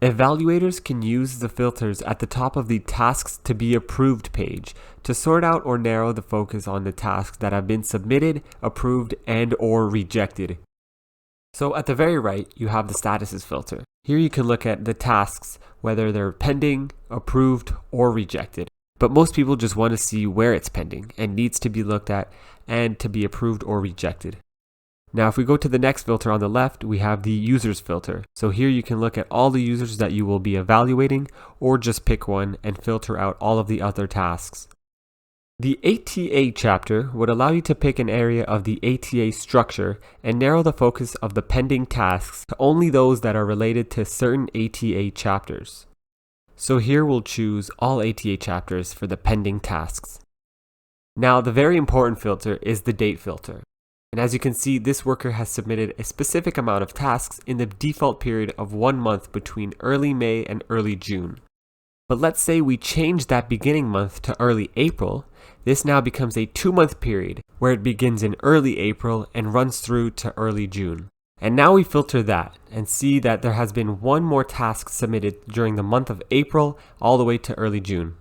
Evaluators can use the filters at the top of the Tasks to be Approved page to sort out or narrow the focus on the tasks that have been submitted, approved, and/or rejected. So at the very right, you have the Statuses filter. Here you can look at the tasks, whether they're pending, approved, or rejected. But most people just want to see where it's pending and needs to be looked at and to be approved or rejected. Now, if we go to the next filter on the left, we have the Users filter. So here you can look at all the users that you will be evaluating, or just pick one and filter out all of the other tasks. The ATA chapter would allow you to pick an area of the ATA structure and narrow the focus of the pending tasks to only those that are related to certain ATA chapters. So here we'll choose all ATA chapters for the pending tasks. Now, the very important filter is the date filter. And as you can see, this worker has submitted a specific amount of tasks in the default period of 1 month between early May and early June. But let's say we change that beginning month to early April. This now becomes a 2-month period where it begins in early April and runs through to early June. And now we filter that and see that there has been one more task submitted during the month of April all the way to early June.